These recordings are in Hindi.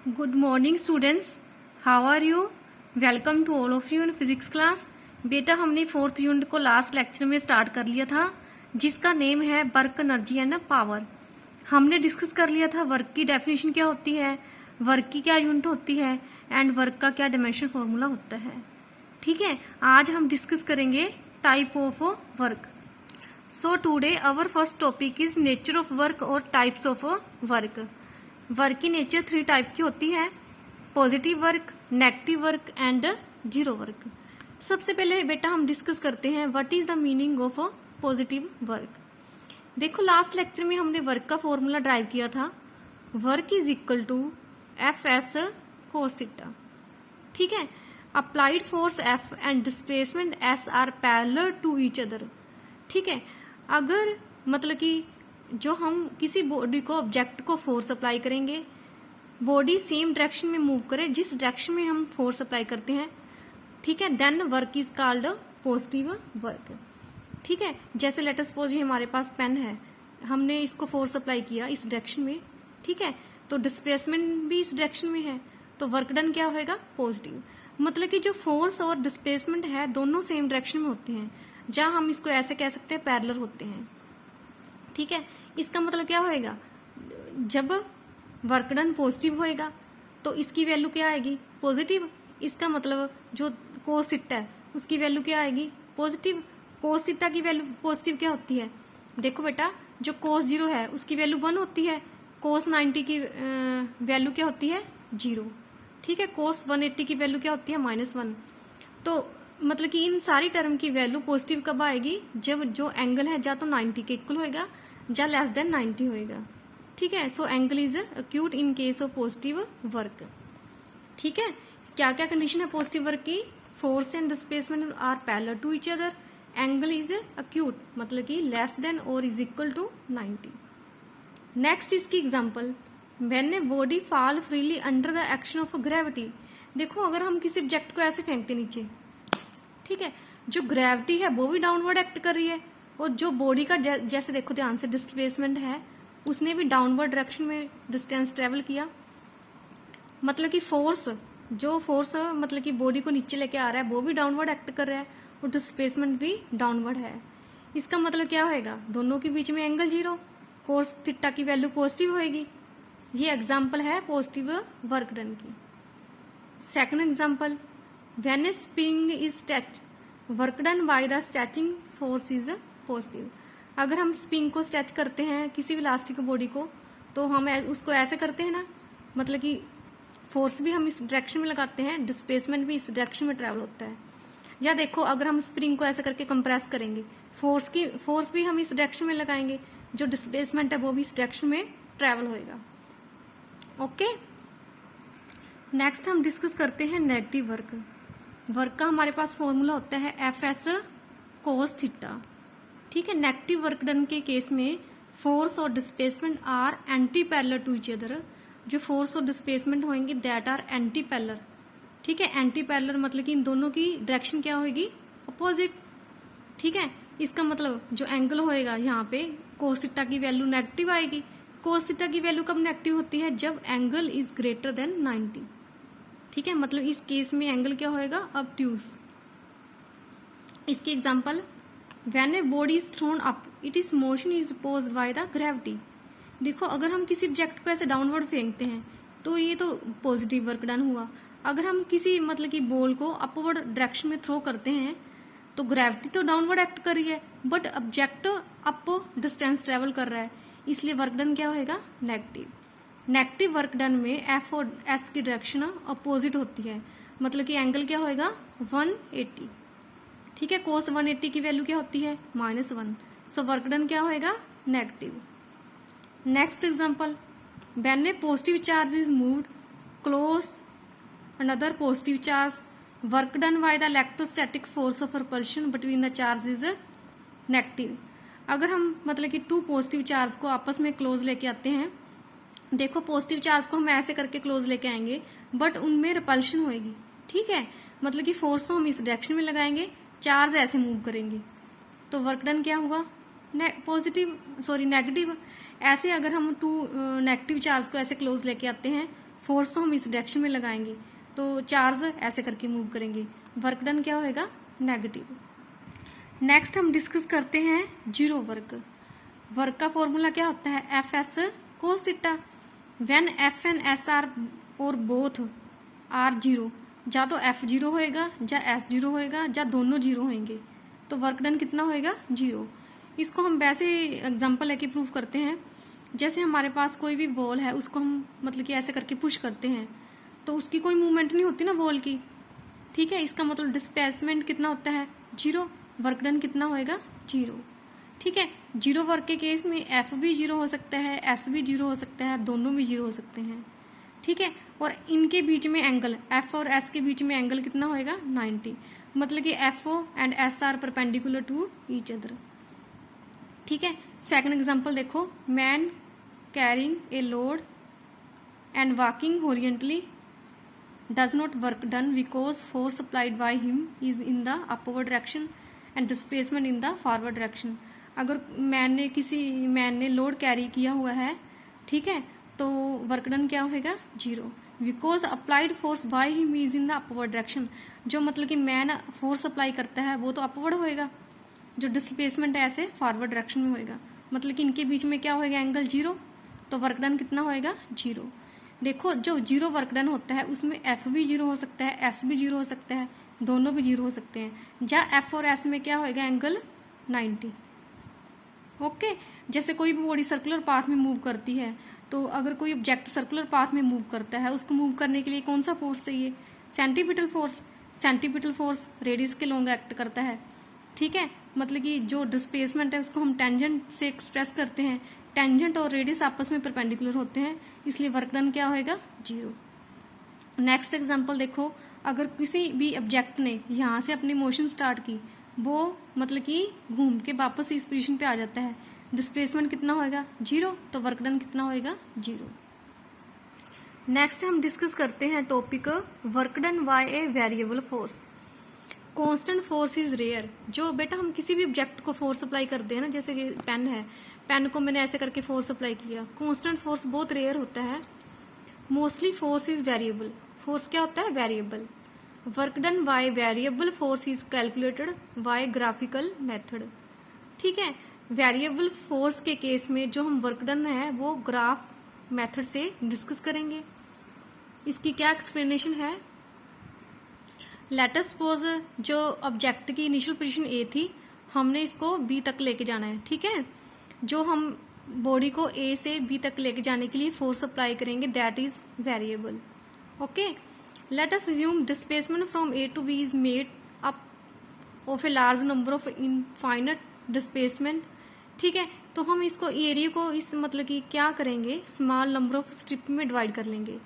Good morning students, how are you? Welcome to all of you in physics class। बेटा हमने 4th यूनिट को लास्ट लेक्चर में स्टार्ट कर लिया था, जिसका नेम है वर्क, एनर्जी एंड पावर। हमने डिस्कस कर लिया था वर्क की डेफिनेशन क्या होती है, वर्क की क्या यूनिट होती है एंड वर्क का क्या डायमेंशन फॉर्मूला होता है। ठीक है, आज हम डिस्कस करेंगे type of work. So today our first topic is nature of work और टाइप्स ऑफ वर्क। वर्क की नेचर 3 टाइप की होती है, positive work, negative work and zero work. सबसे पहले बेटा हम डिस्कस करते हैं what is the meaning of positive work. देखो लास्ट लेक्चर में हमने वर्क का फॉर्मूला ड्राइव किया था, work is equal to F S cos theta. ठीक है, applied force F and displacement S are parallel to each other. ठीक है, अगर मतलब कि जो हम किसी बॉडी को ऑब्जेक्ट को फोर्स अप्लाई करेंगे, बॉडी सेम डायरेक्शन में मूव करे जिस डायरेक्शन में हम फोर्स अप्लाई करते हैं, ठीक है, then work is called positive work. ठीक है, जैसे लेट अस सपोज ये हमारे पास पेन है, हमने इसको फोर्स अप्लाई किया इस डायरेक्शन में, ठीक है, तो डिस्प्लेसमेंट भी इस डायरेक्शन में है, तो वर्क डन क्या होएगा, पॉजिटिव। मतलब कि जो फोर्स और डिस्प्लेसमेंट है दोनों सेम डायरेक्शन में होते हैं, जहां हम इसको ऐसे कह सकते हैं पैरेलल होते हैं। ठीक है, इसका मतलब क्या होएगा, जब वर्क डन पॉजिटिव होएगा तो इसकी वैल्यू क्या आएगी, पॉजिटिव। इसका मतलब जो कोस थीटा है उसकी वैल्यू क्या आएगी, पॉजिटिव। कोस थीटा की वैल्यू पॉजिटिव क्या होती है, देखो बेटा जो कोस 0 है उसकी वैल्यू 1 होती है, कोस 90 की वैल्यू क्या होती है, 0। ठीक है, कोस 180 की वैल्यू क्या होती है, -1। तो मतलब कि इन सारी टर्म की वैल्यू पॉजिटिव कब आएगी, जब जो एंगल है या तो 90 के इक्वल होएगा या लेस देन 90 होएगा। ठीक है, so angle is acute in case of positive work. ठीक है, क्या क्या कंडीशन है पॉजिटिव वर्क की, force and displacement are parallel to each other, angle is acute मतलब कि लेस देन और इज इक्वल टू 90। नेक्स्ट इसकी example, when a body fall freely under the action of gravity. देखो अगर हम किसी ऑब्जेक्ट को ऐसे फेंकते नीचे, ठीक है, जो ग्रेविटी है वो भी डाउनवर्ड एक्ट कर रही है, और जो बॉडी का जैसे देखो ध्यान से डिस्प्लेसमेंट है उसने भी डाउनवर्ड डायरेक्शन में डिस्टेंस ट्रेवल किया। मतलब कि फोर्स, जो फोर्स मतलब कि बॉडी को नीचे लेके आ रहा है वो भी डाउनवर्ड एक्ट कर रहा है, और डिस्प्लेसमेंट भी डाउनवर्ड है। इसका मतलब क्या होएगा, दोनों के बीच में एंगल 0, कोस थीटा की वैल्यू पॉजिटिव होएगी। ये एग्जाम्पल है पॉजिटिव वर्क डन की। Second example, when A spring is stretched, work done by the stretching force is positive. अगर हम स्प्रिंग को स्ट्रेच करते हैं किसी भी इलास्टिक बॉडी को, तो हम उसको ऐसे करते हैं ना, मतलब कि फोर्स भी हम इस डायरेक्शन में लगाते हैं, डिस्प्लेसमेंट भी इस डायरेक्शन में ट्रेवल होता है। या देखो अगर हम स्प्रिंग को ऐसे करके कंप्रेस करेंगे, फोर्स भी हम इस डायरेक्शन में लगाएंगे, जो डिस्प्लेसमेंट है वो भी इस डायरेक्शन में ट्रेवल होएगा। ओके, नेक्स्ट हम डिस्कस करते हैं नेगेटिव वर्क। वर्क का हमारे पास फॉर्मूला होता है एफ एस कोस थीटा। ठीक है, नेगेटिव वर्क डन के केस में फोर्स और displacement are anti parallel to each other. जो फोर्स और डिस्प्लेसमेंट होंगे दैट आर एंटी पैरेलल। ठीक है, एंटी पैरेलल मतलब कि इन दोनों की डायरेक्शन क्या होगी, अपोजिट। ठीक है, इसका मतलब जो एंगल होएगा यहाँ पे कोस थीटा की वैल्यू नेगेटिव आएगी। कोस थीटा की वैल्यू कब नेगेटिव होती है, जब एंगल इज ग्रेटर देन 90। ठीक है, मतलब इस केस में एंगल क्या होएगा, ऑब्ट्यूज। इसकी example, when a body is throne up it is motion is opposed by the gravity. देखो अगर हम किसी ऑब्जेक्ट को ऐसे डाउनवर्ड फेंकते हैं तो ये तो पॉजिटिव वर्क डन हुआ। अगर हम किसी मतलब कि बॉल को अपवर्ड डायरेक्शन में थ्रो करते हैं तो ग्रेविटी तो डाउनवर्ड एक्ट कर रही है, but object up distance travel कर रहा है, इसलिए वर्क डन क्या होएगा, नेगेटिव। नेगेटिव वर्क डन में एफ और एस की डायरेक्शन अपोजिट होती है, मतलब कि एंगल क्या होएगा, 180। ठीक है, कोस 180 की वैल्यू क्या होती है, -1। सो वर्क डन क्या होएगा, negative. Next example, when A positive charge is moved close another positive charge, work done by the electrostatic force of repulsion between the charge is negative. अगर हम मतलब कि 2 पॉजिटिव चार्ज को आपस में क्लोज लेके आते हैं, देखो पॉजिटिव चार्ज को हम ऐसे करके क्लोज लेके आएंगे बट उनमें रिपल्शन होएगी। ठीक है, मतलब कि फोर्स तो हम इस डायरेक्शन में लगाएंगे, चार्ज ऐसे मूव करेंगे, तो वर्क डन क्या हुआ, नेगेटिव। ऐसे अगर हम 2 नेगेटिव चार्ज को ऐसे क्लोज लेके आते हैं फोर्स तो हम इस डायरेक्शन में लगाएंगे, तो चार्ज ऐसे करके मूव करेंगे, वर्क डन क्या होएगा, नेगेटिव। नेक्स्ट हम डिस्कस करते हैं जीरो वर्क। वर्क का फॉर्मूला क्या होता है, F S cos theta. When F and S are और बोथ आर जीरो, या तो एफ जीरो होएगा या एस जीरो होएगा या दोनों जीरो होंगे, तो वर्क डन कितना होएगा, जीरो। इसको हम वैसे एग्जांपल लेके प्रूव करते हैं। जैसे हमारे पास कोई भी बॉल है, उसको हम मतलब कि ऐसे करके पुश करते हैं, तो उसकी कोई मूवमेंट नहीं होती ना बॉल की, ठीक है। इसका मतलब डिस्प्लेसमेंट कितना होता है, जीरो। वर्क डन कितना होएगा, जीरो, ठीक है। जीरो वर्क के केस में एफ भी जीरो हो सकता है, एस भी जीरो हो सकता है, दोनों भी जीरो हो सकते हैं, ठीक है। और इनके बीच में एंगल, एफ और एस के बीच में एंगल कितना होएगा, 90, मतलब कि F O and S are perpendicular to each other, ठीक है। सेकंड एग्जांपल देखो, man carrying a load and walking horizontally does not work done because force applied by him is in the upward direction and displacement in the forward direction। अगर मैन ने लोड कैरी किया हुआ है, ठीक है, तो वर्क डन क्या होगा, zero. Because applied force by him is in the upward direction, जो मतलब कि मैन फोर्स अप्लाई करता है वो तो अपवर्ड होएगा, जो डिस्प्लेसमेंट है ऐसे फॉरवर्ड डायरेक्शन में होएगा, मतलब कि इनके बीच में क्या होएगा, एंगल जीरो, तो वर्क डन कितना होएगा, जीरो। देखो जो जीरो वर्क डन होता है उसमें एफ भी जीरो हो सकता है, एस भी जीरो हो सकता है, दोनों भी जीरो हो सकते हैं। या एफ और एस में क्या होएगा, एंगल 90, ओके। जैसे कोई भी बॉडी सर्कुलर पाथ में मूव करती है, तो अगर कोई ऑब्जेक्ट सर्कुलर पाथ में मूव करता है, उसको मूव करने के लिए कौन सा फोर्स चाहिए, centripetal force. Centripetal force radius के लॉन्ग एक्ट करता है, ठीक है। मतलब कि जो डिस्प्लेसमेंट है उसको हम टेंजेंट से एक्सप्रेस करते हैं, टेंजेंट और रेडियस आपस में परपेंडिकुलर होते हैं, इसलिए वर्क डन क्या होएगा, जीरो। नेक्स्ट एग्जांपल देखो, अगर किसी भी ऑब्जेक्ट ने यहाँ से अपनी मोशन स्टार्ट की, वो मतलब कि घूम के वापस इस पोजीशन पे आ जाता है, डिस्प्लेसमेंट कितना होएगा, जीरो, तो वर्क डन कितना होएगा, जीरो। नेक्स्ट हम डिस्कस करते हैं topic work done by a variable force. Constant force is rare. जो बेटा हम किसी भी ऑब्जेक्ट को फोर्स अप्लाई करते हैं ना, जैसे ये पेन है, पेन को मैंने ऐसे करके फोर्स अप्लाई किया, कांस्टेंट फोर्स बहुत रेयर होता है। Mostly force is variable. Force क्या होता है, variable. Work done by variable force is calculated by graphical method, ठीक है। वेरिएबल फोर्स के केस में जो हम वर्क डन है वो ग्राफ मेथड से डिस्कस करेंगे। इसकी क्या एक्सप्लेनेशन है, लेट अस सपोज जो ऑब्जेक्ट की इनिशियल पोजीशन ए थी, हमने इसको बी तक लेके जाना है, ठीक है। जो हम बॉडी को ए से बी तक लेके जाने के लिए फोर्स अप्लाई करेंगे, that is variable, okay. Let us assume displacement from A to B is made up of a large number of infinite displacement, ठीक है। तो हम इसको एरिया को इस मतलब कि क्या करेंगे, स्मॉल नंबर ऑफ स्ट्रिप में डिवाइड कर लेंगे।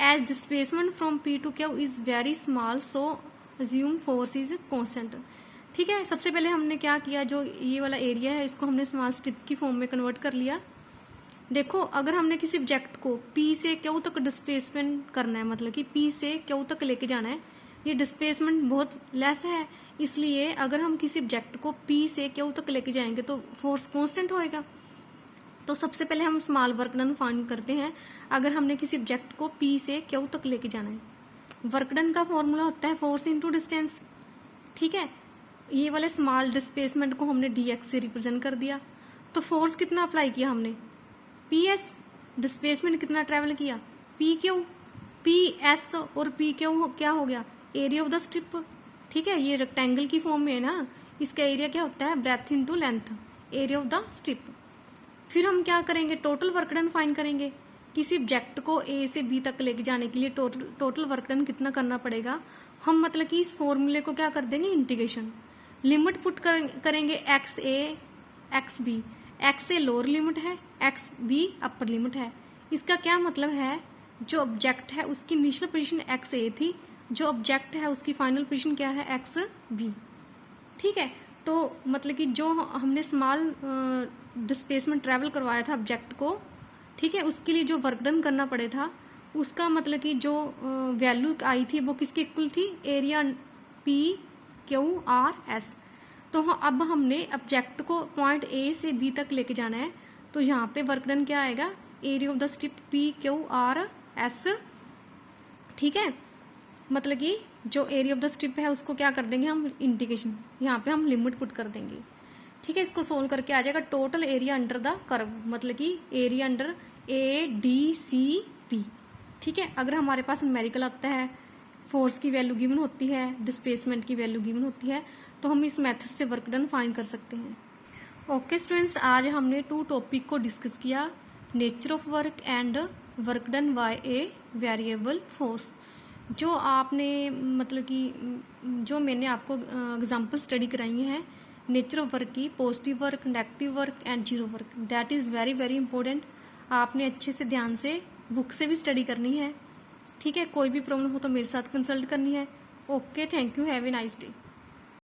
As displacement from P to Q is very small, so assume force is constant, ठीक है। सबसे पहले हमने क्या किया, जो ये वाला एरिया है इसको हमने स्मॉल स्ट्रिप की फॉर्म में कन्वर्ट कर लिया। देखो अगर हमने किसी ऑब्जेक्ट को पी से क्यू तक डिस्प्लेसमेंट करना है, मतलब कि पी से क्यू तक लेके जाना है, ये डिस्प्लेसमेंट बहुत लेस है, इसलिए अगर हम किसी ऑब्जेक्ट को पी से क्यू तक लेके जाएंगे तो फोर्स कांस्टेंट होएगा। तो सबसे पहले हम स्मॉल वर्क डन फाइंड करते हैं। अगर हमने किसी ऑब्जेक्ट को पी से क्यू तक लेके जाना है, वर्क डन का फॉर्मूला होता है फोर्स इनटू डिस्टेंस, ठीक है। ये वाले स्मॉल डिस्प्लेसमेंट को हमने dx से रिप्रेजेंट कर दिया, तो फोर्स कितना अप्लाई किया हमने, ps। डिस्प्लेसमेंट कितना ट्रेवल किया, pq। ps और pq क्या हो गया, एरिया ऑफ द स्ट्रिप, ठीक है। ये रेक्टेंगल की फॉर्म में है ना, इसका एरिया क्या होता है, breadth into length, area of the strip. फिर हम क्या करेंगे, टोटल वर्क डन फाइंड करेंगे। किसी ऑब्जेक्ट को ए से बी तक लेके जाने के लिए टोटल वर्क डन कितना करना पड़ेगा, हम मतलब कि इस फॉर्मूले को क्या कर देंगे, इंटीग्रेशन। लिमिट पुट करेंगे x a x b, x a lower limit है, एक्स बी अपर लिमिट है। इसका क्या मतलब है, जो ऑब्जेक्ट है उसकी इनिशियल पोजीशन एक्स ए थी, जो ऑब्जेक्ट है उसकी फाइनल पोजीशन क्या है, एक्स बी, ठीक है। तो मतलब कि जो हमने स्मॉल डिस्प्लेसमेंट ट्रेवल करवाया था ऑब्जेक्ट को, ठीक है, उसके लिए जो वर्क डन करना पड़े था, उसका मतलब कि जो वैल्यू आई थी वो किसके इक्वल थी, area P Q R S. तो अब हमने ऑब्जेक्ट को पॉइंट ए से बी तक लेके जाना है, तो यहाँ पे वर्क डन क्या आएगा, area of the strip P Q R S ठीक है, मतलब कि जो एरिया ऑफ द स्ट्रिप है उसको क्या कर देंगे हम, इंडिकेशन यहाँ पे हम लिमिट पुट कर देंगे। ठीक है, इसको सोल्व करके आ जाएगा total area under the curve, मतलब कि एरिया अंडर ADCP। ठीक है, अगर हमारे पास न्यूमेरिकल आता है, फोर्स की वैल्यू गिवन होती है, डिस्प्लेसमेंट की वैल्यू गिवन होती है, तो हम इस मेथड से वर्क डन फाइंड कर सकते हैं। ओके स्टूडेंट्स, आज हमने 2 टॉपिक को डिस्कस किया, nature of work and work done by a variable force. जो आपने मतलब कि जो मैंने आपको एग्जांपल स्टडी कराई हैं नेचर ऑफ वर्क की, positive work, negative work and zero work, that is very very important. आपने अच्छे से ध्यान से बुक से भी स्टडी करनी है। ठीक है, कोई भी प्रॉब्लम हो तो मेरे साथ कंसल्ट करनी है। Okay, thank you, have a nice day.